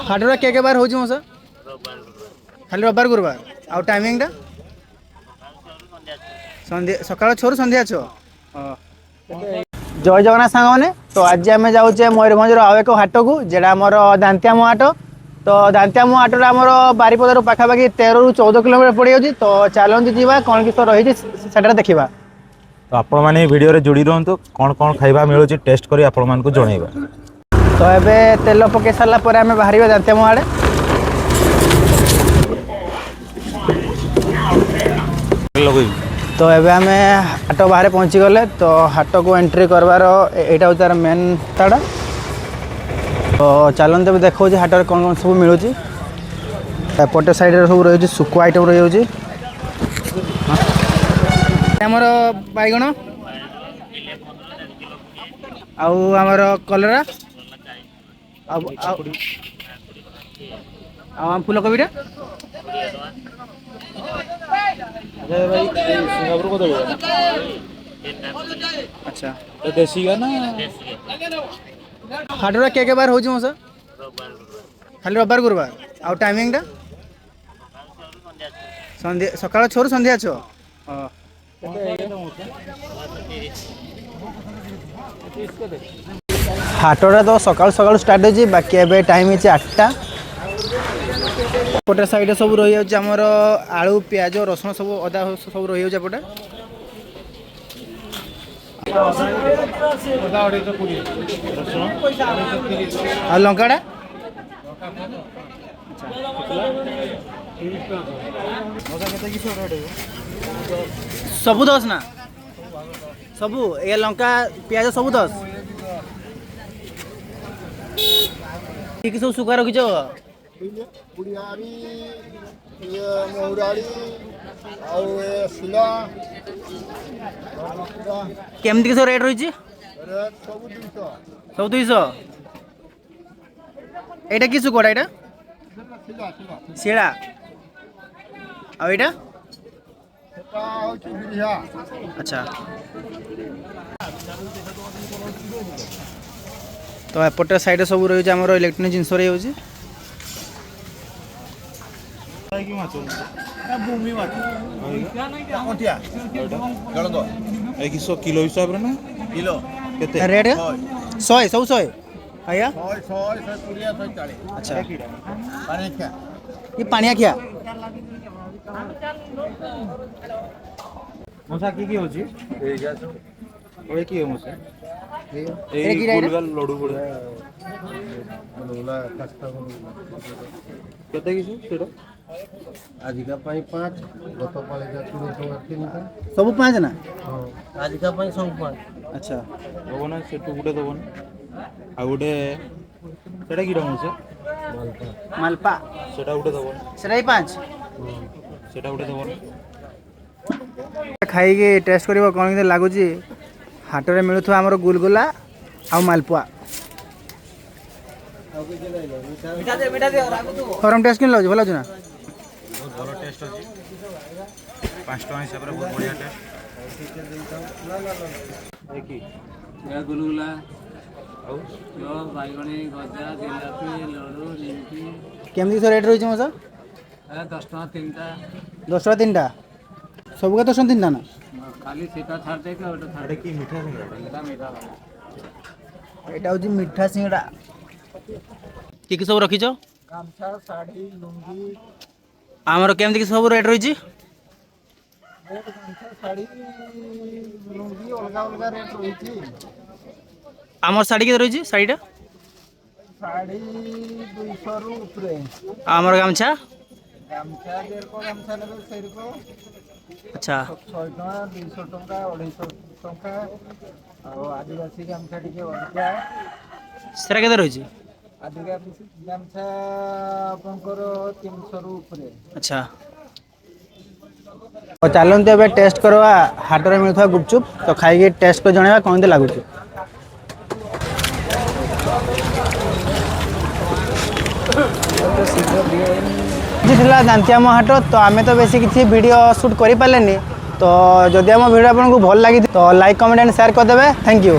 हाटरा के बार हो मौसा खाली रविवार गुरुवार आउ टाइमिंगटा संध्या सकाळ 6 रु संध्या 6 जय जगन्नाथ सांग मैंने तो आज आम जाऊे मयूरभंजर आउ एक हाट को जेटा आमर दांतियामु हाट तो दांतियामु हाट आमर बारिपदार पाखापाखि 13 रु 14 किलोमीटर पड़ जाऊँगी तो चलते जावा कौन किस रही है देखा तो आपण मैंने वीडियो जोड़ी रुहतु कौन कौन खाइबा मिलूँ टेस्ट करी आपण मानकु जणैबा। तो एबे तेल पकई सारा पर आम बाहर दांतियामु आड़े तो एबे आम हाट बाहर पहुँची गले तो हाट को एंट्री करवार यहाँ हूँ तार मेन ताड़ा तो चलते भी देखा हाट में कौन कौन सब मिलूँ एपटे साइड सब रही सुकुआ आइटम रही आमर बैगण आमर कलरा आम फूलकोबीटा सिंगापुर को देबो अच्छा तो देसी का ना हाटरा के बार हो मौसा खाली रविवार गुरुवार आउ टाइमिंगटा संध्या सकाळ 6 रु संध्या 6 हाटटा तो सकाल सकाल स्टार्ट हो बाकी एबे टाइम है 8टा पटे साइड सब रही जामर आलू प्याज रसुण सब अदा सब रही जापटे आ लंकाड़ा सबू 10 ना सबू ये लंका प्याज सबू 10 कि सब सुखा रखिछ बुढ़ियारी महुराड़ी केमती सब रेट रही सब 200 एटा कि सुखड़ा एटा शिला आ एटा अच्छा तो एपटे साइड सब रही है इलेक्ट्रोनिक जिनस रही किलो हिसाब रे ना किलो केते रेट 100 सब 100 आया 100 140 अच्छा पानी क्या ये पानिया खिया मसा की होची ओए की हो मसा ए की राइट लड्डू पड़े लोला कष्टा केते की सेटा आज का 5 गत पाले का 3 सब 5 ना आज का 5 अच्छा दबो ना सेटू गुटे दबो ना आ गुटे सेटा की रंग से मालपा सेटा गुटे दबो सेटा 5 सेटा गुटे दबो खाई के टेस्ट करिवो कोन के लागुची हाट रे मिलुथु हमर गुलगुला आ मालपुआ मीठा दे फॉर्म टेस्ट किन लज भला जुना बहुत भलो टेस्ट अछि 5 टका हिसाब रे बहुत बढ़िया टेस्ट देखी या गुलगुला आउ यो बाइगणी गजा जिलापी लड्डू निमकी केमती सो रेट रही मसा 10 टका 3टा 10 टका 3टा सब का 10 टका 3टा ना खाली सीता छाड़ दे के ओटा अरे की मीठा सिंगाड़ा मीठा एटा होची मिठा सिंगड़ा की सब रखिछ गामछा साड़ी लुंगी आमर केमती की सब रेट रही गामछा साड़ी लुंगी अलगा अलगा रेट रही आमर साड़ी के रही साड़ीटा साड़ी 200 रु ऊपरे आमर गामछा गामछा जेरको गामछा लेबे सेरको अच्छा 100 टका 200 टका 250 टका और आदिवासी गामछा टिके अधिका सेरा के रही आदिवासी गामछा आपनकर 300 रु ऊपरे अच्छा तो चलते ए टेस्ट करवा हाट में मिलता गुपचुप तो खाई टेस्ट कर जन कौन लगुच दांतियाम हाट तो आम तो बेसी किसी वीडियो शूट कर पारे तो जदि आम वीडियो आपको भल लगी तो लाइक कमेंट एंड शेयर करदे थैंक यू।